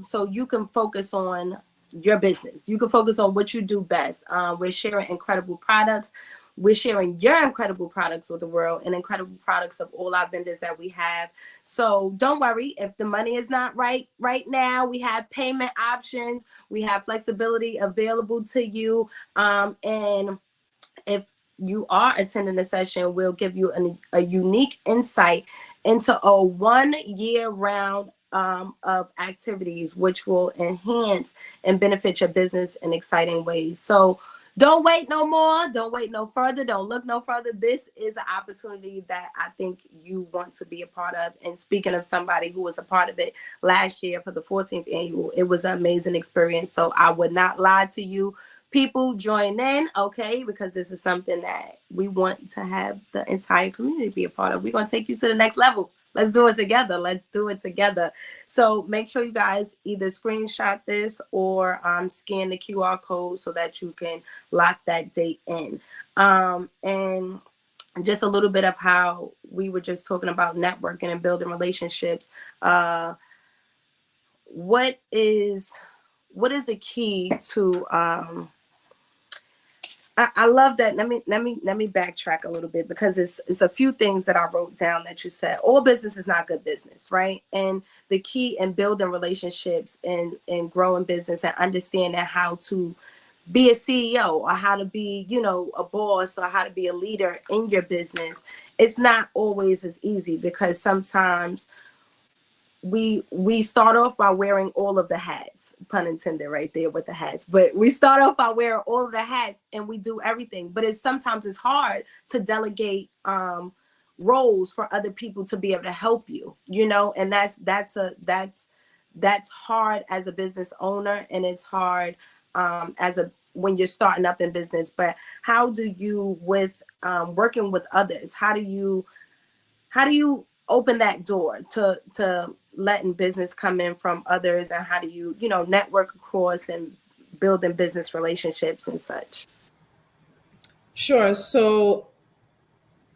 So you can focus on your business. You can focus on what you do best. We're sharing incredible products. We're sharing your incredible products with the world and incredible products of all our vendors that we have. So don't worry if the money is not right now. We have payment options. We have flexibility available to you. And if you are attending the session, we'll give you a unique insight into a 1 year round of activities, which will enhance and benefit your business in exciting ways. So don't wait no more. Don't wait no further. Don't look no further. This is an opportunity that I think you want to be a part of. And speaking of somebody who was a part of it last year for the 14th annual, it was an amazing experience. So I would not lie to you. People join in, okay, because this is something that we want to have the entire community be a part of. We're going to take you to the next level. Let's do it together. Let's do it together. So make sure you guys either screenshot this or scan the QR code so that you can lock that date in. And just a little bit of how we were just talking about networking and building relationships. What is the key to I love that. Let me backtrack a little bit because it's a few things that I wrote down that you said. All business is not good business, right? And the key in building relationships and growing business and understanding how to be a CEO or how to be, a boss or how to be a leader in your business, it's not always as easy because sometimes we start off by wearing all of the hats, pun intended right there with the hats, but we start off by wearing all of the hats and we do everything. But sometimes it's hard to delegate roles for other people to be able to help you, and that's hard as a business owner, and it's hard when you're starting up in business. But how do you, with working with others, how do you open that door to letting business come in from others, and how do you network across and building business relationships and such? Sure. So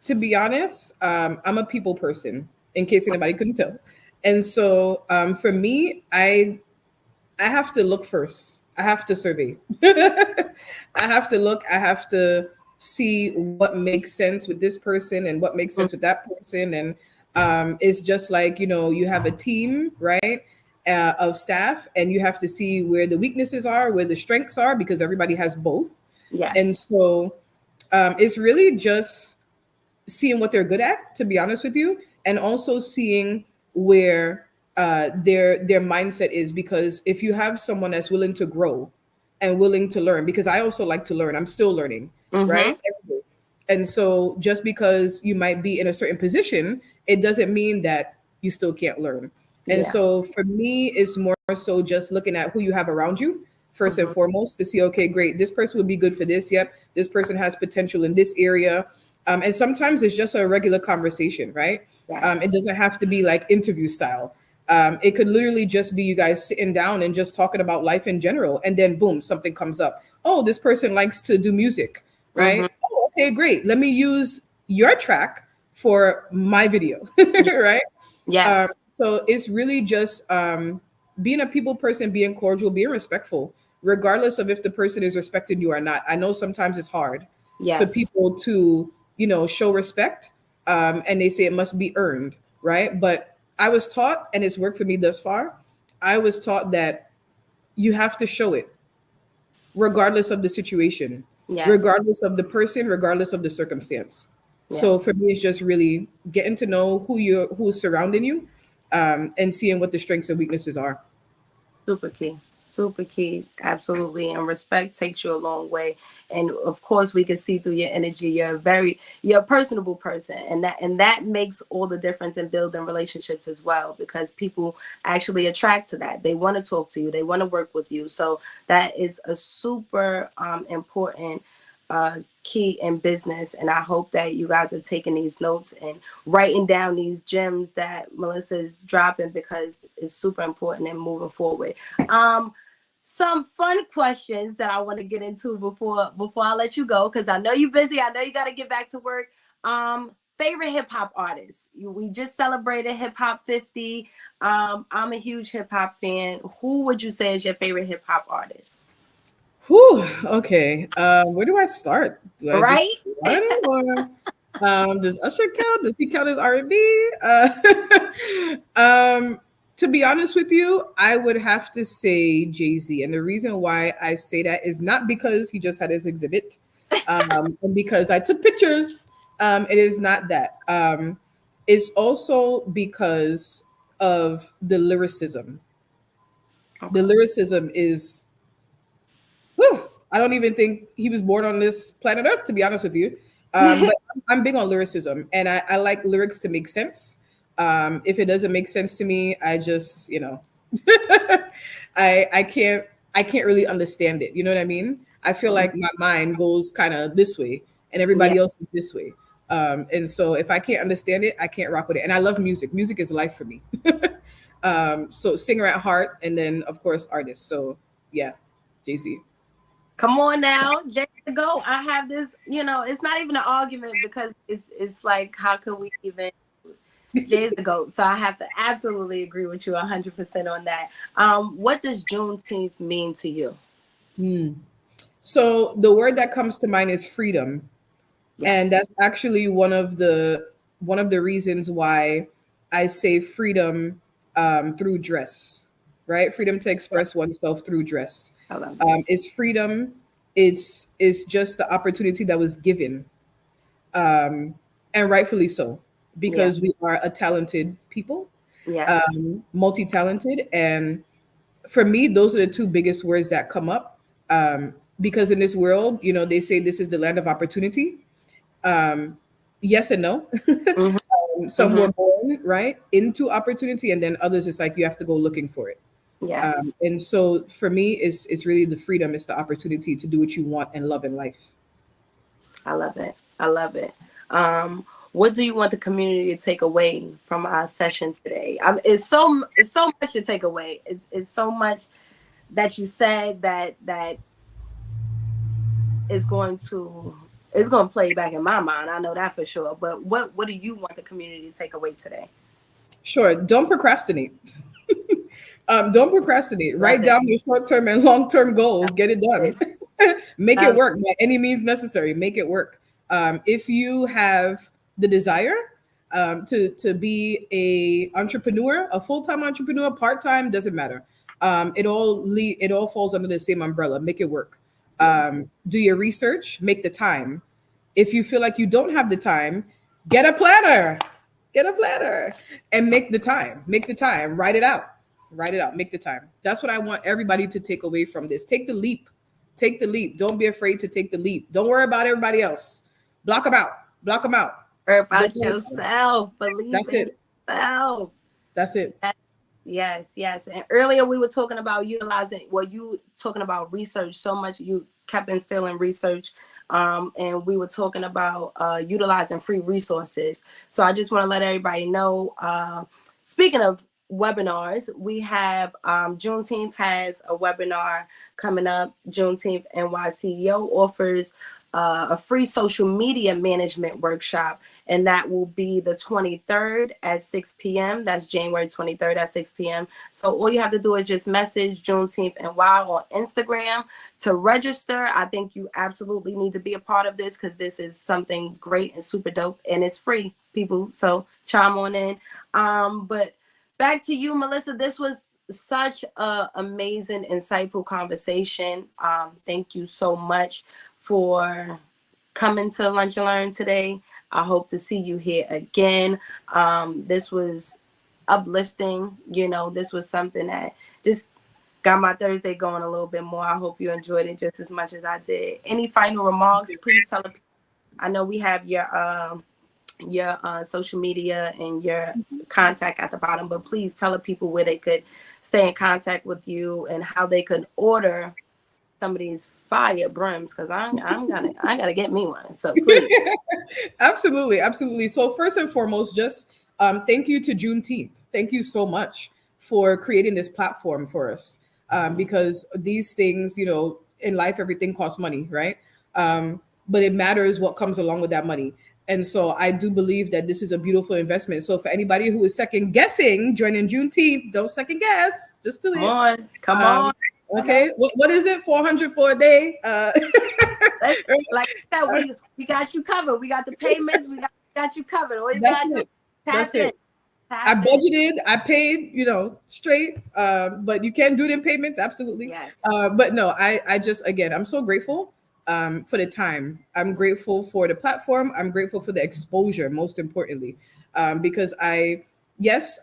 to be honest, I'm a people person, in case anybody couldn't tell. And so for me, I have to look first. I have to survey. I have to look. I have to see what makes sense with this person and what makes sense with that person. And it's just like, you have a team, right, of staff, and you have to see where the weaknesses are, where the strengths are, because everybody has both. And Yes. so it's really just seeing what they're good at, to be honest with you, and also seeing where their mindset is. Because if you have someone that's willing to grow and willing to learn, because I also like to learn, I'm still learning, Mm-hmm. right? Every day. And so just because you might be in a certain position, it doesn't mean that you still can't learn. And Yeah. so for me, it's more so just looking at who you have around you first and Mm-hmm. foremost to see, okay, great, this person would be good for this. Yep, this person has potential in this area. And sometimes it's just a regular conversation, right? It Yes. doesn't have to be like interview style. It could literally just be you guys sitting down and just talking about life in general. And then boom, something comes up. Oh, this person likes to do music, Mm-hmm. right? Oh, okay, great. Let me use your track for my video, right? Um, Yes. so it's really just being a people person, being cordial, being respectful, regardless of if the person is respecting you or not. I know sometimes it's hard for Yes. people to, show respect, and they say it must be earned, right? But I was taught, and it's worked for me thus far. I was taught that you have to show it, regardless of the situation, Yes. regardless of the person, regardless of the circumstance. Yeah. So for me, it's just really getting to know who's surrounding you, and seeing what the strengths and weaknesses are. Super key. Super key. Absolutely. And respect takes you a long way. And of course we can see through your energy. You're a personable person. And that makes all the difference in building relationships as well, because people actually attract to that. They want to talk to you. They want to work with you. So that is a super important key in business. And I hope that you guys are taking these notes and writing down these gems that Melissa is dropping, because it's super important in moving forward. Some fun questions that I want to get into before I let you go, because I know you're busy. I know you got to get back to work. Favorite hip hop artists? We just celebrated Hip Hop 50. I'm a huge hip hop fan. Who would you say is your favorite hip hop artist? Whew, okay. Where do I start? Do I just Right? one, or does Usher count? Does he count as R&B? To be honest with you, I would have to say Jay-Z. And the reason why I say that is not because he just had his exhibit, and because I took pictures. It is not that. It's also because of the lyricism. The Okay. lyricism is, whew, I don't even think he was born on this planet Earth, to be honest with you. But I'm big on lyricism, and I like lyrics to make sense. If it doesn't make sense to me, I just, I can't really understand it. You know what I mean? I feel like my mind goes kind of this way, and Yeah, everybody else is this way. And so if I can't understand it, I can't rock with it. And I love music. Music is life for me. So singer at heart, and then of course artist. So yeah, Jay Z. come on now, Jay the Go. I have this, it's not even an argument, because it's like, how can we even? Jay's the GOAT. So I have to absolutely agree with you 100% on that. What does Juneteenth mean to you? So the word that comes to mind is freedom, and Yes. that's actually one of the reasons why I say freedom through dress, right? Freedom to express oneself through dress. I love it. Is freedom. It's just the opportunity that was given, and rightfully so, Yeah. because we are a talented people, Yes. multi-talented, and for me, those are the two biggest words that come up. Because in this world, they say this is the land of opportunity. Um, yes and no. Hmm. Some Hmm. were born right into opportunity, and then others, it's like you have to go looking for it. Yes. And so for me, it's really the freedom, it's the opportunity to do what you want and love in life. I love it. I love it. What do you want the community to take away from our session today? It's so much to take away. It's so much that you said that is going to play back in my mind. I know that for sure. But what do you want the community to take away today? Sure, don't procrastinate. Don't procrastinate. Love Write it. down your short-term and long-term goals. Get it done. Make it Love work by any means necessary. Make it work. If you have the desire to be a entrepreneur, a full-time entrepreneur, part-time, doesn't matter. It all falls under the same umbrella. Make it work. Do your research, make the time. If you feel like you don't have the time, get a planner. Get a planner and make the time. Make the time. Write it out. Write it out. Make the time. That's what I want everybody to take away from this. Take the leap. Take the leap. Don't be afraid to take the leap. Don't worry about everybody else. Block them out. Block them out. Worry about yourself. Believe That's in it. yourself. That's it. Yes, yes. And earlier we were talking about utilizing, well, you talking about research so much. You kept instilling research. And we were talking about utilizing free resources. So I just want to let everybody know, speaking of webinars, we have Juneteenth has a webinar coming up. Juneteenth NYCEO offers a free social media management workshop, and that will be the 23rd at 6 p.m. That's January 23rd at 6 p.m. So all you have to do is just message Juneteenth NY on Instagram to register. I think you absolutely need to be a part of this because this is something great and super dope, and it's free, people. So chime on in. But back to you, Melissa. This was such an amazing, insightful conversation. Thank you so much for coming to Lunch and Learn today. I hope to see you here again. This was uplifting. You know, this was something that just got my Thursday going a little bit more. I hope you enjoyed it just as much as I did. Any final remarks? Please tell people. I know we have your social media and your contact at the bottom, but please tell the people where they could stay in contact with you and how they could order some of these fire brims, because I gotta get me one. So please. Absolutely. So first and foremost, just thank you to Juneteenth. Thank you so much for creating this platform for us, because these things, you know, in life, everything costs money, right? But it matters what comes along with that money. And so I do believe that this is a beautiful investment. So for anybody who is second guessing joining Juneteenth, don't second guess. Just do it. Come on. Okay. What is it? 400 for a day? Like that, we got you covered. We got the payments. We got you covered. All you That's got to do it. is tap That's in. it. I budgeted, I paid, you know, straight. But you can do it in payments. Absolutely. Yes. But no, I just, again, I'm so grateful for the time. I'm grateful for the platform. I'm grateful for the exposure, most importantly, because I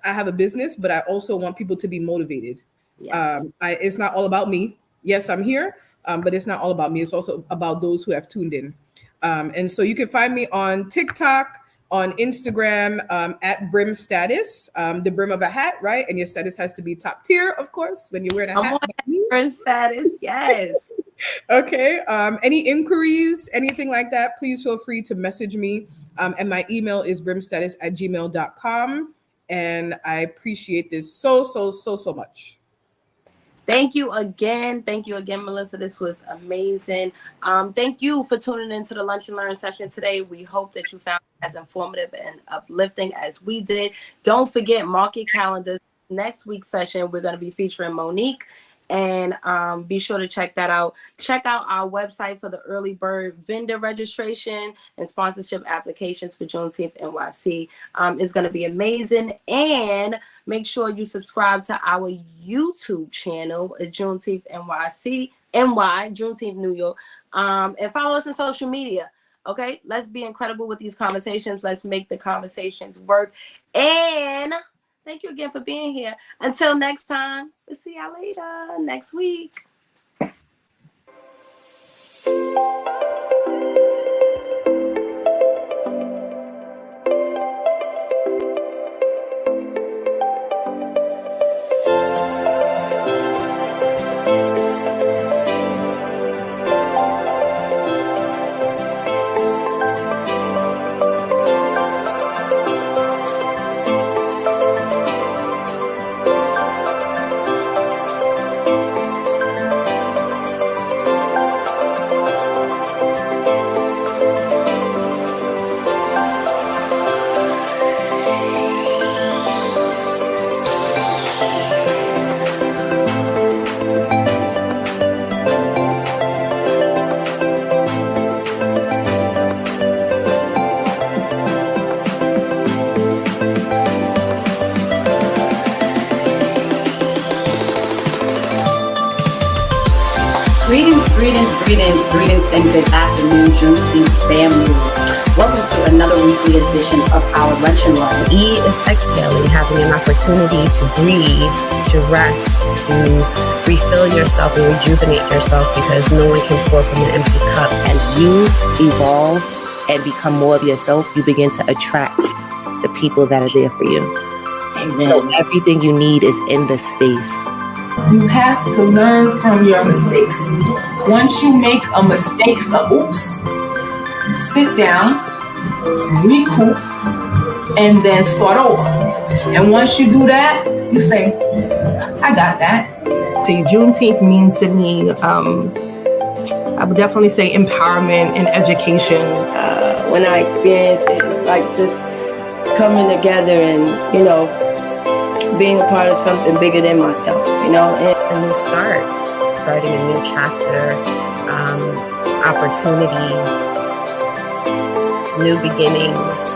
have a business, but I also want people to be motivated. Yes. It's not all about me. Yes, I'm here, but it's not all about me. It's also about those who have tuned in. And so you can find me on TikTok, on Instagram, at Brim Status, the brim of a hat, right? And your status has to be top tier, of course, when you're wearing a hat. Brim status, yes. Okay. Any inquiries, anything like that, please feel free to message me. And my email is brimstatus@gmail.com. And I appreciate this so much. Thank you again. Thank you again, Melissa. This was amazing. Thank you for tuning into the Lunch and Learn session today. We hope that you found it as informative and uplifting as we did. Don't forget, mark your calendars. Next week's session, we're going to be featuring Monique. And be sure to check that out. Check out our website for the early bird vendor registration and sponsorship applications for Juneteenth NYC. It's going to be amazing. And make sure you subscribe to our YouTube channel, Juneteenth NYC, Juneteenth New York, and follow us on social media. Okay, let's be incredible with these conversations. Let's make the conversations work. And thank you again for being here. Until next time, we'll see y'all later next week. Greetings, and good afternoon, Juneteenth family. Welcome to another weekly edition of our Lunch and Learn. E is exhaling, having an opportunity to breathe, to rest, to refill yourself and rejuvenate yourself because no one can pour from an empty cup. As you evolve and become more of yourself, you begin to attract the people that are there for you. Amen. So everything you need is in this space. You have to learn from your mistakes. Once you make a mistake, sit down, recoup, and then start over. And once you do that, you say, I got that. See, Juneteenth means to me, I would definitely say empowerment and education. When I experience it, it's like just coming together and, you know, being a part of something bigger than myself, you know. And A new start, starting a new chapter, opportunity, new beginnings.